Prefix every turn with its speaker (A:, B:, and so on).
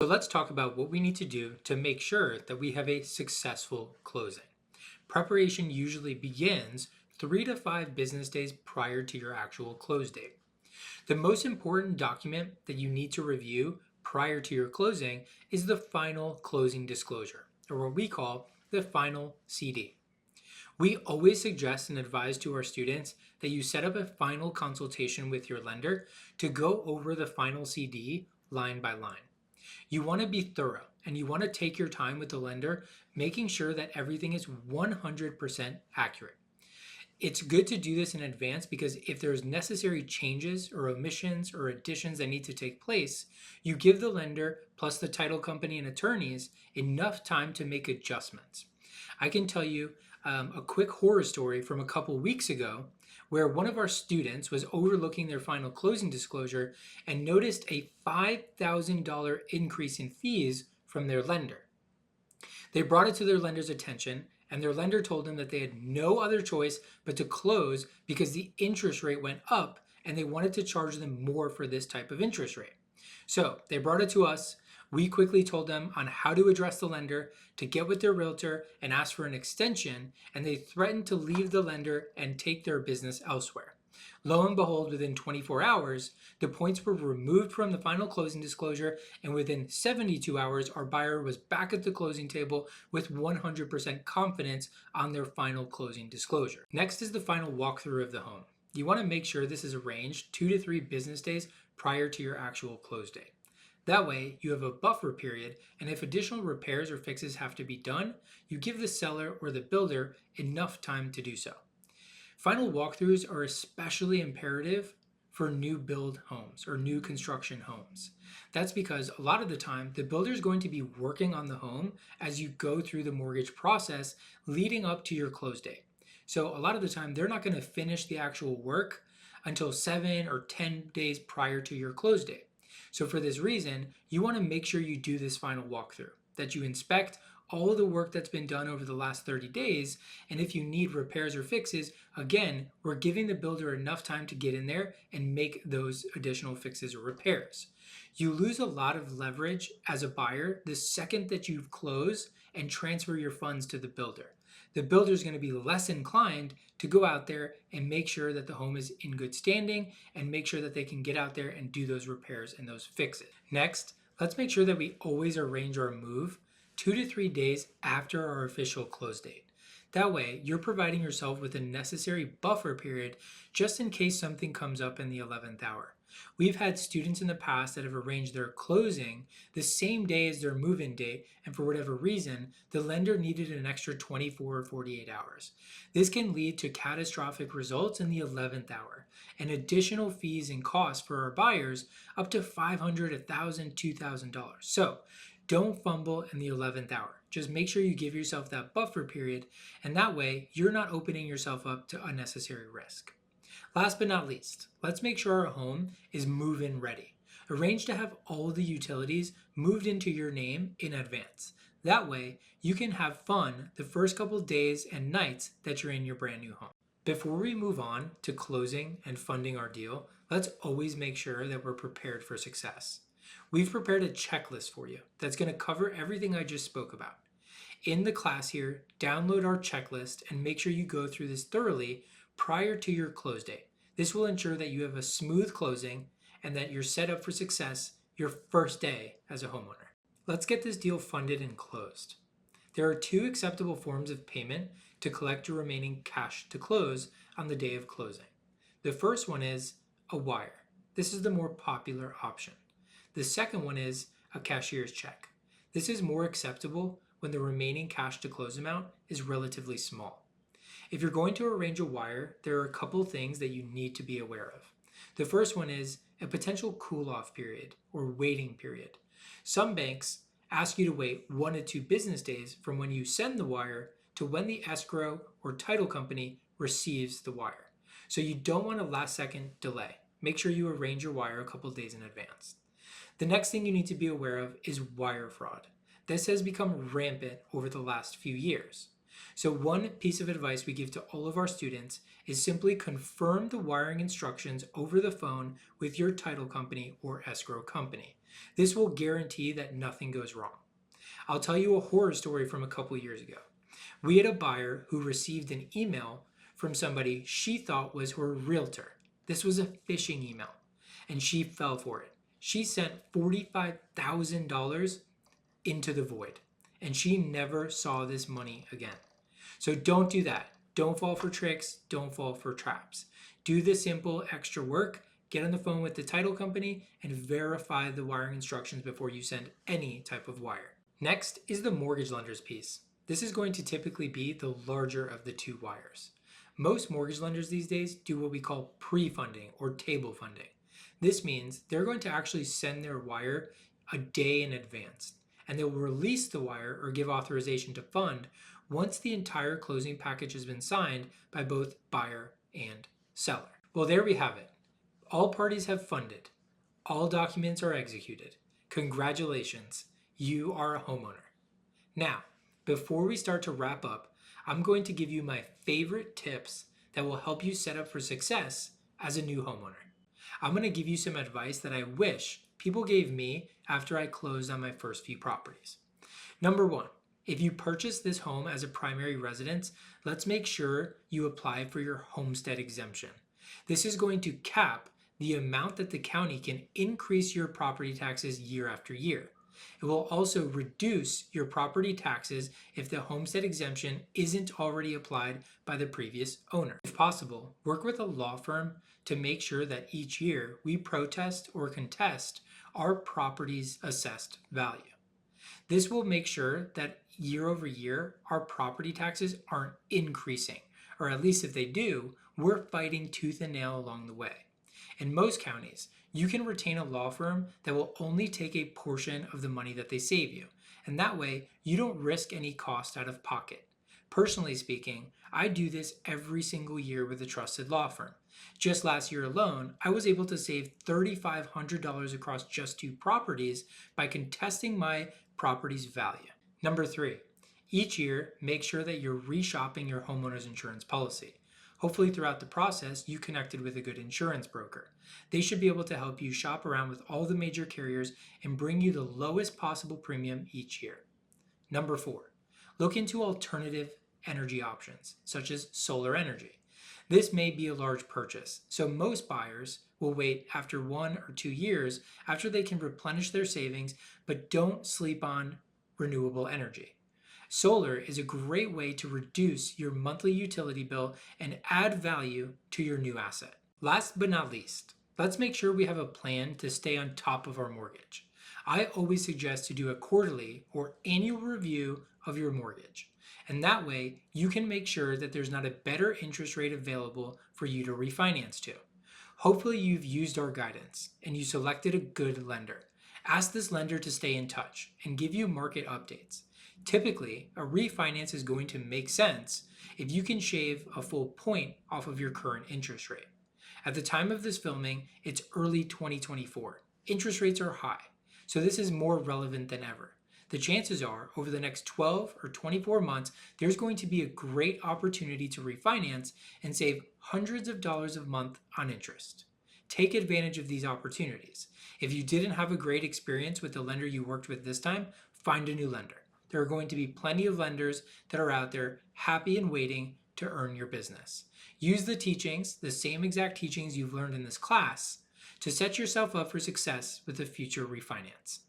A: So let's talk about what we need to do to make sure that we have a successful closing. Preparation usually begins 3 to 5 business days prior to your actual close date. The most important document that you need to review prior to your closing is the final closing disclosure, or what we call the final CD. We always suggest and advise to our students that you set up a final consultation with your lender to go over the final CD line by line. You want to be thorough and you want to take your time with the lender, making sure that everything is 100% accurate. It's good to do this in advance because if there's necessary changes or omissions or additions that need to take place, you give the lender plus the title company and attorneys enough time to make adjustments. I can tell you a quick horror story from a couple weeks ago where one of our students was overlooking their final closing disclosure and noticed a $5,000 increase in fees from their lender. They brought it to their lender's attention, and their lender told them that they had no other choice but to close because the interest rate went up and they wanted to charge them more for this type of interest rate. So they brought it to us. We quickly told them on how to address the lender, to get with their realtor and ask for an extension, and they threatened to leave the lender and take their business elsewhere. Lo and behold, within 24 hours, the points were removed from the final closing disclosure, and within 72 hours, our buyer was back at the closing table with 100% confidence on their final closing disclosure. Next is the final walkthrough of the home. You want to make sure this is arranged 2 to 3 business days prior to your actual close date. That way, you have a buffer period, and if additional repairs or fixes have to be done, you give the seller or the builder enough time to do so. Final walkthroughs are especially imperative for new build homes or new construction homes. That's because a lot of the time, the builder is going to be working on the home as you go through the mortgage process leading up to your close date. So a lot of the time, they're not going to finish the actual work until 7 or 10 days prior to your close date. So for this reason, you want to make sure you do this final walkthrough, that you inspect all of the work that's been done over the last 30 days. And if you need repairs or fixes, again, we're giving the builder enough time to get in there and make those additional fixes or repairs. You lose a lot of leverage as a buyer the second that you close and transfer your funds to the builder. The builder is going to be less inclined to go out there and make sure that the home is in good standing and make sure that they can get out there and do those repairs and those fixes. Next, let's make sure that we always arrange our move 2 to 3 days after our official close date. That way, you're providing yourself with a necessary buffer period just in case something comes up in the 11th hour. We've had students in the past that have arranged their closing the same day as their move-in date, and for whatever reason, the lender needed an extra 24 or 48 hours. This can lead to catastrophic results in the 11th hour and additional fees and costs for our buyers up to $500, $1,000, $2,000. So don't fumble in the 11th hour. Just make sure you give yourself that buffer period, and that way you're not opening yourself up to unnecessary risk. Last but not least, let's make sure our home is move-in ready. Arrange to have all the utilities moved into your name in advance. That way, you can have fun the first couple days and nights that you're in your brand new home. Before we move on to closing and funding our deal, let's always make sure that we're prepared for success. We've prepared a checklist for you that's going to cover everything I just spoke about. In the class here, download our checklist and make sure you go through this thoroughly prior to your close date. This will ensure that you have a smooth closing and that you're set up for success your first day as a homeowner. Let's get this deal funded and closed. There are 2 acceptable forms of payment to collect your remaining cash to close on the day of closing. The first one is a wire. This is the more popular option. The second one is a cashier's check. This is more acceptable when the remaining cash to close amount is relatively small. If you're going to arrange a wire, there are a couple things that you need to be aware of. The first one is a potential cool-off period or waiting period. Some banks ask you to wait 1 to 2 business days from when you send the wire to when the escrow or title company receives the wire. So you don't want a last-second delay. Make sure you arrange your wire a couple days in advance. The next thing you need to be aware of is wire fraud. This has become rampant over the last few years. So one piece of advice we give to all of our students is simply confirm the wiring instructions over the phone with your title company or escrow company. This will guarantee that nothing goes wrong. I'll tell you a horror story from a couple years ago. We had a buyer who received an email from somebody she thought was her realtor. This was a phishing email, and she fell for it. She sent $45,000 into the void, and she never saw this money again. So don't do that. Don't fall for tricks. Don't fall for traps. Do the simple extra work. Get on the phone with the title company and verify the wiring instructions before you send any type of wire. Next is the mortgage lender's piece. This is going to typically be the larger of the two wires. Most mortgage lenders these days do what we call pre-funding or table funding. This means they're going to actually send their wire a day in advance, and they will release the wire or give authorization to fund once the entire closing package has been signed by both buyer and seller. Well, there we have it. All parties have funded. All documents are executed. Congratulations, you are a homeowner. Now, before we start to wrap up, I'm going to give you my favorite tips that will help you set up for success as a new homeowner. I'm going to give you some advice that I wish people gave me after I closed on my first few properties. Number one, if you purchase this home as a primary residence, let's make sure you apply for your homestead exemption. This is going to cap the amount that the county can increase your property taxes year after year. It will also reduce your property taxes if the homestead exemption isn't already applied by the previous owner. If possible, work with a law firm to make sure that each year we protest or contest our property's assessed value. This will make sure that year over year our property taxes aren't increasing, or at least if they do, we're fighting tooth and nail along the way. In most counties, you can retain a law firm that will only take a portion of the money that they save you, and that way you don't risk any cost out of pocket. Personally speaking, I do this every single year with a trusted law firm. Just last year alone, I was able to save $3,500 across just 2 properties by contesting my property's value. Number 3, each year make sure that you're reshopping your homeowner's insurance policy. Hopefully throughout the process, you connected with a good insurance broker. They should be able to help you shop around with all the major carriers and bring you the lowest possible premium each year. Number 4, look into alternative energy options, such as solar energy. This may be a large purchase, so most buyers will wait after 1 or 2 years after they can replenish their savings, but don't sleep on renewable energy. Solar is a great way to reduce your monthly utility bill and add value to your new asset. Last but not least, let's make sure we have a plan to stay on top of our mortgage. I always suggest to do a quarterly or annual review of your mortgage. And that way, you can make sure that there's not a better interest rate available for you to refinance to. Hopefully you've used our guidance and you selected a good lender. Ask this lender to stay in touch and give you market updates. Typically, a refinance is going to make sense if you can shave a full point off of your current interest rate. At the time of this filming, it's early 2024. Interest rates are high, so this is more relevant than ever. The chances are, over the next 12 or 24 months, there's going to be a great opportunity to refinance and save hundreds of dollars a month on interest. Take advantage of these opportunities. If you didn't have a great experience with the lender you worked with this time, find a new lender. There are going to be plenty of lenders that are out there happy and waiting to earn your business. Use the teachings, the same exact teachings you've learned in this class, to set yourself up for success with a future refinance.